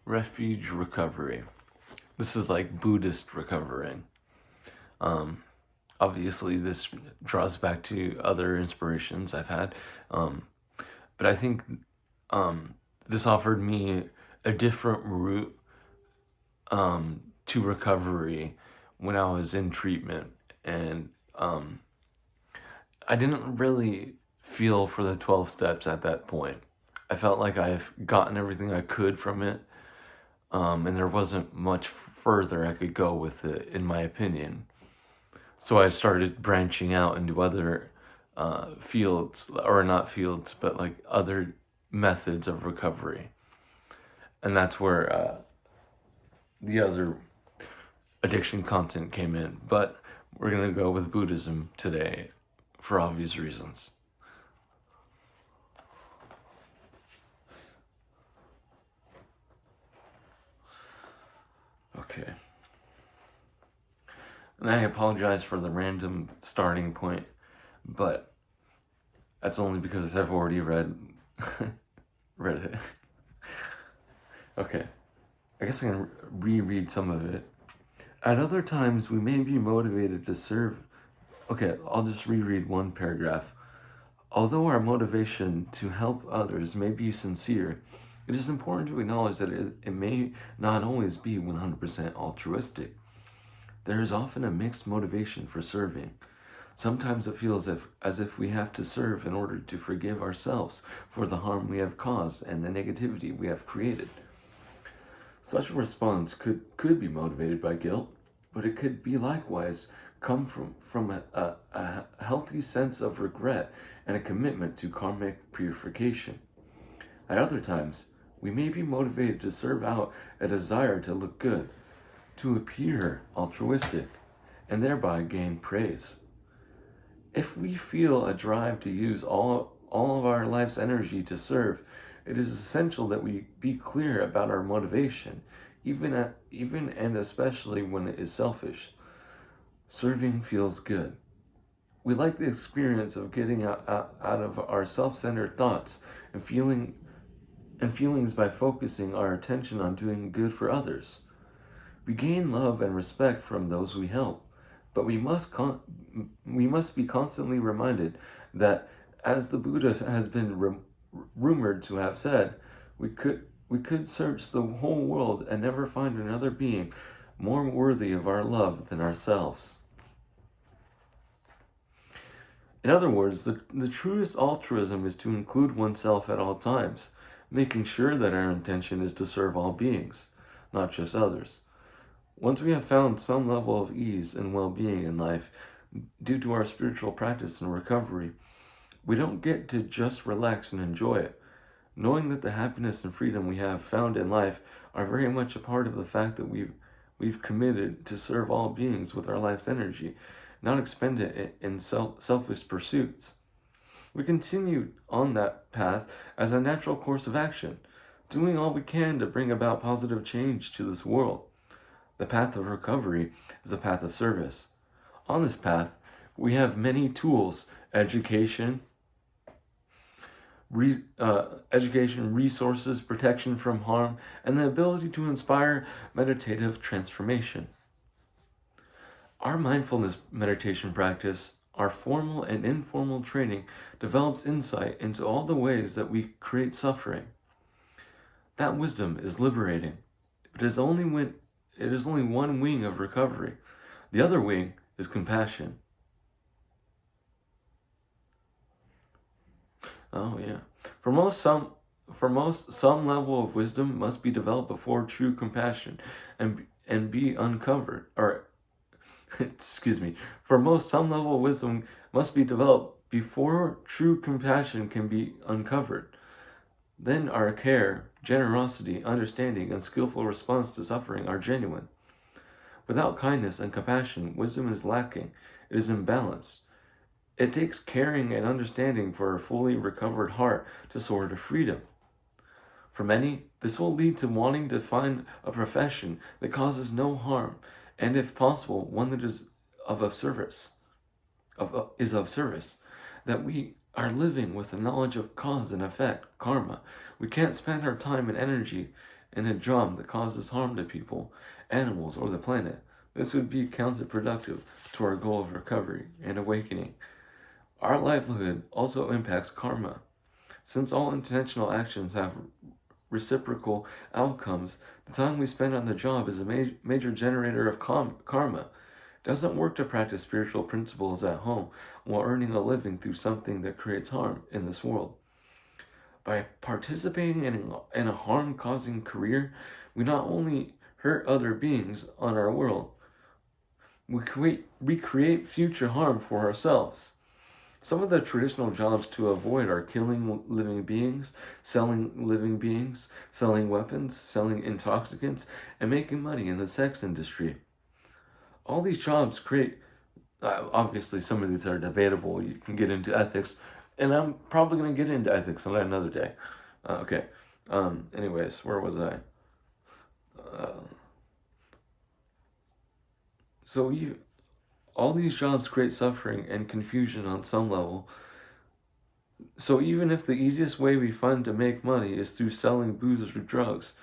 refuge recovery. This is like Buddhist recovering. Obviously, this draws back to other inspirations I've had. But I think this offered me a different route to recovery when I was in treatment. And I didn't really feel for the 12 steps at that point. I felt like I've gotten everything I could from it, and there wasn't much further I could go with it, in my opinion. So I started branching out into other fields, or not fields, but like other methods of recovery. And that's where the other addiction content came in. But we're going to go with Buddhism today for obvious reasons. Okay. And I apologize for the random starting point, but that's only because I've already read it. Okay. I guess I can reread some of it. At other times, we may be motivated to serve. Okay, I'll just reread one paragraph. Although our motivation to help others may be sincere, it is important to acknowledge that it may not always be 100% altruistic. There is often a mixed motivation for serving. Sometimes it feels as if we have to serve in order to forgive ourselves for the harm we have caused and the negativity we have created. Such a response could be motivated by guilt, but it could be likewise come from a healthy sense of regret and a commitment to karmic purification. At other times, we may be motivated to serve out a desire to look good, to appear altruistic, and thereby gain praise. If we feel a drive to use all of our life's energy to serve, it is essential that we be clear about our motivation, even and especially when it is selfish. Serving feels good. We like the experience of getting out of our self-centered thoughts and feelings by focusing our attention on doing good for others. We gain love and respect from those we help, but we must be constantly reminded that, as the Buddha has been rumored to have said, we could search the whole world and never find another being more worthy of our love than ourselves. In other words, the truest altruism is to include oneself at all times, making sure that our intention is to serve all beings, not just others. Once we have found some level of ease and well-being in life due to our spiritual practice and recovery, we don't get to just relax and enjoy it. Knowing that the happiness and freedom we have found in life are very much a part of the fact that we've committed to serve all beings with our life's energy, not expend it in selfish pursuits. We continue on that path as a natural course of action, doing all we can to bring about positive change to this world. The path of recovery is a path of service. On this path, we have many tools: education, resources, protection from harm, and the ability to inspire meditative transformation. Our mindfulness meditation practice, our formal and informal training, develops insight into all the ways that we create suffering. That wisdom is liberating. It is only one wing of recovery. The other wing is compassion. Oh yeah. For most, some level of wisdom must be developed before true compassion and be uncovered. Or, excuse me. For most, some level of wisdom must be developed before true compassion can be uncovered. Then our care, generosity, understanding, and skillful response to suffering are genuine. Without kindness and compassion, wisdom is lacking. It is imbalanced. It takes caring and understanding for a fully recovered heart to soar to freedom. For many, this will lead to wanting to find a profession that causes no harm, and if possible, one that is of service, that we are living with the knowledge of cause and effect, karma. We can't spend our time and energy in a job that causes harm to people, animals, or the planet. This would be counterproductive to our goal of recovery and awakening. Our livelihood also impacts karma. Since all intentional actions have reciprocal outcomes, the time we spend on the job is a major generator of karma. It doesn't work to practice spiritual principles at home while earning a living through something that creates harm in this world. By participating in a harm-causing career, we not only hurt other beings on our world, we create future harm for ourselves. Some of the traditional jobs to avoid are killing living beings, selling weapons, selling intoxicants, and making money in the sex industry. All these jobs create, obviously some of these are debatable, you can get into ethics, and I'm probably going to get into ethics on another day. Okay, anyways, where was I? All these jobs create suffering and confusion on some level. So even if the easiest way we find to make money is through selling booze or drugs,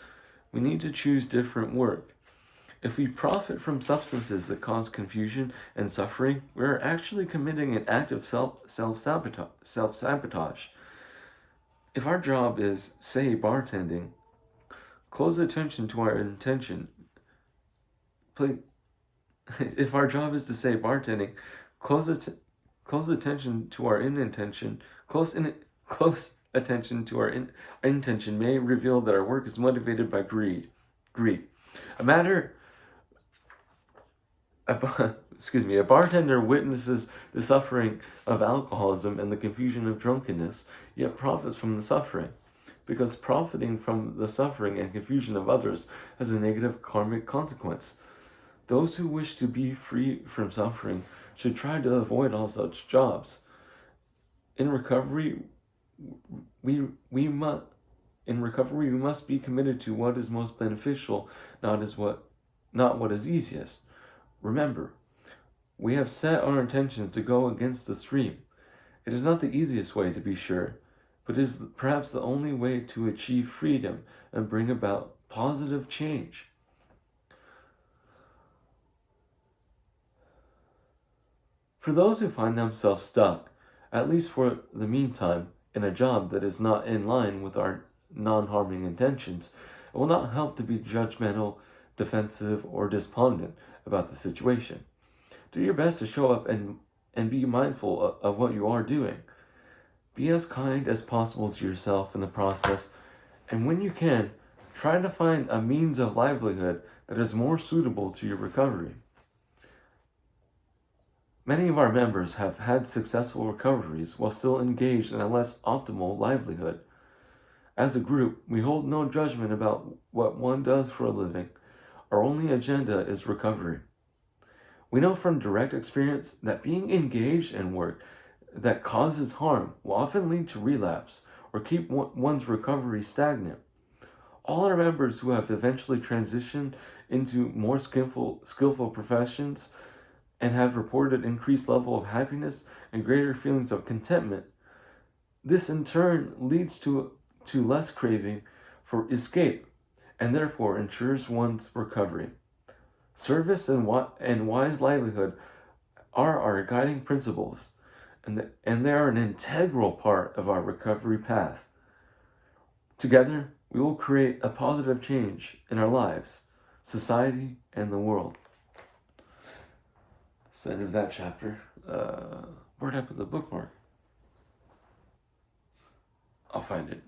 we need to choose different work. If we profit from substances that cause confusion and suffering, we are actually committing an act of self-sabotage. If our job is, say, bartending, close attention to our intention. If our job is to say bartending, close attention to our intention. Close attention to our intention may reveal that our work is motivated by greed. A bartender witnesses the suffering of alcoholism and the confusion of drunkenness, yet profits from the suffering. Because profiting from the suffering and confusion of others has a negative karmic consequence. Those who wish to be free from suffering should try to avoid all such jobs. In recovery, we must be committed to what is most beneficial, not what is easiest. Remember, we have set our intentions to go against the stream. It is not the easiest way, to be sure, but is perhaps the only way to achieve freedom and bring about positive change. For those who find themselves stuck, at least for the meantime, in a job that is not in line with our non-harming intentions, it will not help to be judgmental, defensive, or despondent about the situation. Do your best to show up and be mindful of what you are doing. Be as kind as possible to yourself in the process, and when you can, try to find a means of livelihood that is more suitable to your recovery. Many of our members have had successful recoveries while still engaged in a less optimal livelihood. As a group, we hold no judgment about what one does for a living. Our only agenda is recovery. We know from direct experience that being engaged in work that causes harm will often lead to relapse or keep one's recovery stagnant. All our members who have eventually transitioned into more skillful professions and have reported increased level of happiness and greater feelings of contentment. This in turn leads to less craving for escape and therefore ensures one's recovery. Service and wise livelihood are our guiding principles, and they are an integral part of our recovery path. Together, we will create a positive change in our lives, society, and the world. That's the end of that chapter. Where'd I put the bookmark? I'll find it.